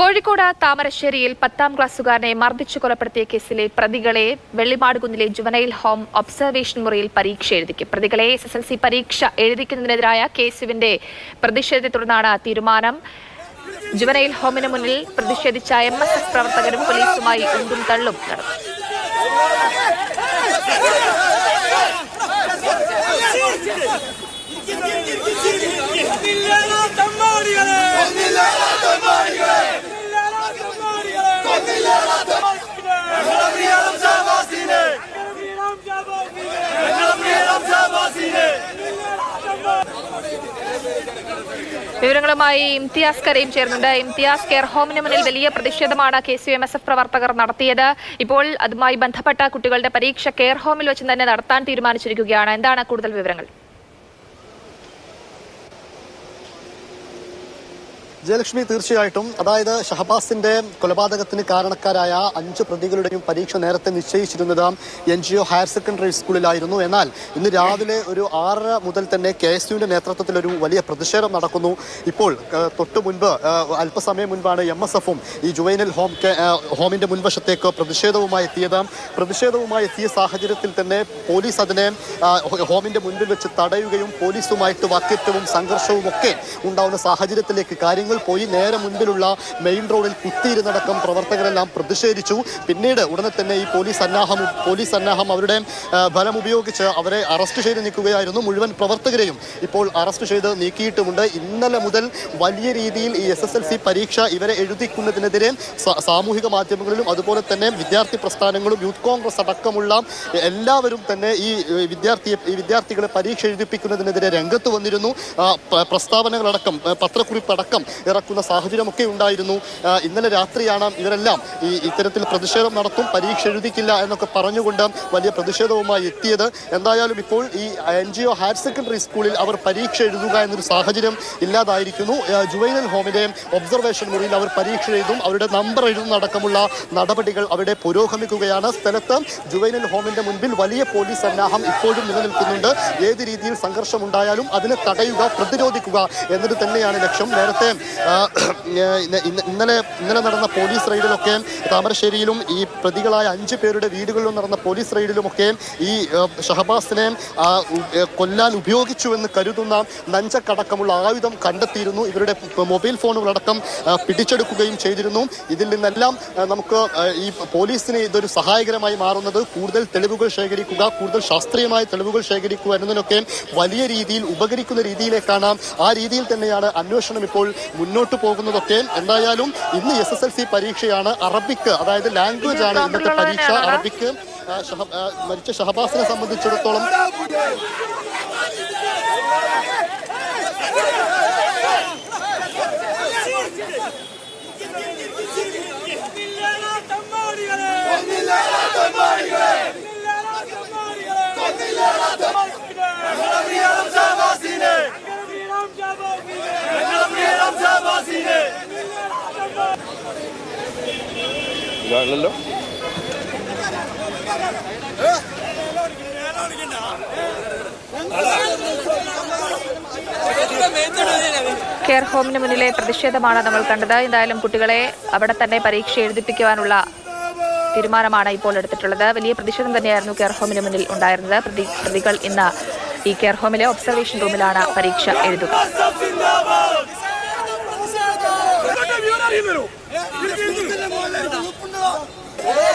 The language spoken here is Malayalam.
കോഴിക്കോട് താമരശ്ശേരിയിൽ 10ാം ക്ലാസ്സുകാരനെ മർദ്ദിച്ചു കൊലപ്പെടുത്തിയ കേസിലെ പ്രതികളെ വെള്ളിമാടുകുന്നിലെ ജുവനൈൽ ഹോം ഒബ്സർവേഷൻ മുറിയിൽ പരീക്ഷ എഴുതിക്കും. പ്രതികളെ SSLC പരീക്ഷ എഴുതിക്കുന്നതിനെതിരായ കേസുവിന്റെ പ്രതിഷേധത്തെ തുടർന്നാണ് തീരുമാനം. ജുവനൈൽ ഹോമിന് മുന്നിൽ പ്രതിഷേധിച്ച MSF പ്രവർത്തകരും പോലീസുമായി ഉന്തും തള്ളും നടന്നു. വിവരങ്ങളുമായി ഇംതിയാസ് കരീം ചേർന്നുണ്ട്. ഇംതിയാസ്, കെയർ ഹോമിന് മുന്നിൽ വലിയ പ്രതിഷേധമാണ് KSU-MSF പ്രവർത്തകർ നടത്തിയത്. ഇപ്പോൾ അതുമായി ബന്ധപ്പെട്ട കുട്ടികളുടെ പരീക്ഷ കെയർ ഹോമിൽ വെച്ച് തന്നെ നടത്താൻ തീരുമാനിച്ചിരിക്കുകയാണ്. എന്താണ് കൂടുതൽ വിവരങ്ങൾ? ജയലക്ഷ്മി, തീർച്ചയായിട്ടും അതായത് ഷഹബാസിന്റെ കൊലപാതകത്തിന് കാരണക്കാരായ 5 പ്രതികളുടെയും പരീക്ഷ നേരത്തെ നിശ്ചയിച്ചിരുന്നത് NGO ഹയർ സെക്കൻഡറി സ്കൂളിലായിരുന്നു. എന്നാൽ ഇന്ന് രാവിലെ ഒരു 6 മുതൽ തന്നെ KSUവിന്റെ നേതൃത്വത്തിൽ ഒരു വലിയ പ്രതിഷേധം നടക്കുന്നു. ഇപ്പോൾ തൊട്ടു മുൻപ് അല്പസമയം മുൻപാണ് MSFും ഈ ജുവൈനൽ ഹോമിന്റെ മുൻവശത്തേക്ക് പ്രതിഷേധവുമായി എത്തിയ സാഹചര്യത്തിൽ തന്നെ പോലീസ് അതിനെ ഹോമിന്റെ മുൻപിൽ വെച്ച് തടയുകയും പോലീസുമായിട്ട് വാക്കേറ്റവും സംഘർഷവും ഒക്കെ ഉണ്ടാവുന്ന സാഹചര്യത്തിലേക്ക് കാര്യങ്ങൾ പോയി. നേരെ മുൻപിലുള്ള മെയിൻ റോഡിൽ കുത്തിയിരുന്നടക്കം പ്രവർത്തകരെല്ലാം പ്രതിഷേധിച്ചു. പിന്നീട് ഉടനെ തന്നെ ഈ പോലീസ് സന്നാഹം അവരുടെ ബലം ഉപയോഗിച്ച് അവരെ അറസ്റ്റ് ചെയ്ത് നീക്കുകയായിരുന്നു. മുഴുവൻ പ്രവർത്തകരെയും ഇപ്പോൾ അറസ്റ്റ് ചെയ്ത് നീക്കിയിട്ടുമുണ്ട്. ഇന്നലെ മുതൽ വലിയ രീതിയിൽ ഈ SSLC പരീക്ഷ ഇവരെ എഴുതിക്കുന്നതിനെതിരെ സാമൂഹിക മാധ്യമങ്ങളിലും അതുപോലെ തന്നെ വിദ്യാർത്ഥി പ്രസ്ഥാനങ്ങളും യൂത്ത് കോൺഗ്രസ് അടക്കമുള്ള എല്ലാവരും തന്നെ ഈ വിദ്യാർത്ഥികളെ പരീക്ഷ എഴുതിപ്പിക്കുന്നതിനെതിരെ രംഗത്ത് വന്നിരുന്നു. പ്രസ്താവനകളടക്കം പത്രക്കുറിപ്പടക്കം ഇറക്കുന്ന സാഹചര്യമൊക്കെ ഉണ്ടായിരുന്നു. ഇന്നലെ രാത്രിയാണ് ഇവരെല്ലാം ഇത്തരത്തിൽ പ്രതിഷേധം നടത്തും, പരീക്ഷ എഴുതിക്കില്ല എന്നൊക്കെ പറഞ്ഞുകൊണ്ട് വലിയ പ്രതിഷേധവുമായി എത്തിയത്. എന്തായാലും ഇപ്പോൾ ഈ NGO ഹയർ സെക്കൻഡറി സ്കൂളിൽ അവർ പരീക്ഷ എഴുതുക എന്നൊരു സാഹചര്യം ഇല്ലാതായിരിക്കുന്നു. ജുവൈനൽ ഹോമിലെ ഒബ്സർവേഷൻ മുറിയിൽ അവർ പരീക്ഷ എഴുതും. അവരുടെ നമ്പർ എഴുതുന്നടക്കമുള്ള നടപടികൾ അവിടെ പുരോഗമിക്കുകയാണ്. സ്ഥലത്ത് ജുവൈനൽ ഹോമിന്റെ മുൻപിൽ വലിയ പോലീസ് സന്നാഹം ഇപ്പോഴും നിലനിൽക്കുന്നുണ്ട്. ഏത് രീതിയിൽ സംഘർഷമുണ്ടായാലും അതിനെ തടയുക, പ്രതിരോധിക്കുക എന്നത് തന്നെയാണ് ലക്ഷ്യം. നേരത്തെ ഇന്നലെ നടന്ന പോലീസ് റെയ്ഡിലൊക്കെ താമരശ്ശേരിയിലും ഈ പ്രതികളായ 5 പേരുടെ വീടുകളിലും നടന്ന പോലീസ് റെയ്ഡിലുമൊക്കെ ഈ ഷഹബാസിനെ കൊല്ലാൻ ഉപയോഗിച്ചുവെന്ന് കരുതുന്ന നഞ്ചക്കടക്കമുള്ള ആയുധം കണ്ടെത്തിയിരുന്നു. ഇവരുടെ മൊബൈൽ ഫോണുകളടക്കം പിടിച്ചെടുക്കുകയും ചെയ്തിരുന്നു. ഇതിൽ നിന്നെല്ലാം നമുക്ക് ഈ പോലീസിന് ഇതൊരു സഹായകരമായി മാറുന്നത് കൂടുതൽ തെളിവുകൾ ശേഖരിക്കുക, കൂടുതൽ ശാസ്ത്രീയമായ തെളിവുകൾ ശേഖരിക്കുക എന്നതിനൊക്കെ വലിയ രീതിയിൽ ഉപകരിക്കുന്ന രീതിയിലേക്കാണ്. ആ രീതിയിൽ തന്നെയാണ് അന്വേഷണം ഇപ്പോൾ മുന്നോട്ട് പോകുന്നതൊക്കെ. എന്തായാലും ഇന്ന് SSLC പരീക്ഷയാണ്. അറബിക്ക്, അതായത് ലാംഗ്വേജ് ആണ് ഇന്നത്തെ പരീക്ഷ. അറബിക്ക് മരിച്ച ഷഹബാസിനെ സംബന്ധിച്ചിടത്തോളം ല്ലോ കെയർ ഹോമിന് മുന്നിലെ പ്രതിഷേധമാണ് നമ്മൾ കണ്ടത്. എന്തായാലും കുട്ടികളെ അവിടെ തന്നെ പരീക്ഷ എഴുതിപ്പിക്കുവാനുള്ള തീരുമാനമാണ് ഇപ്പോൾ എടുത്തിട്ടുള്ളത്. വലിയ പ്രതിഷേധം തന്നെയായിരുന്നു കെയർ ഹോമിന് മുന്നിൽ ഉണ്ടായിരുന്നത്. പ്രതികൾ ഇന്ന് ഈ കെയർ ഹോമിലെ ഒബ്സർവേഷൻ റൂമിലാണ് പരീക്ഷ എഴുതുക.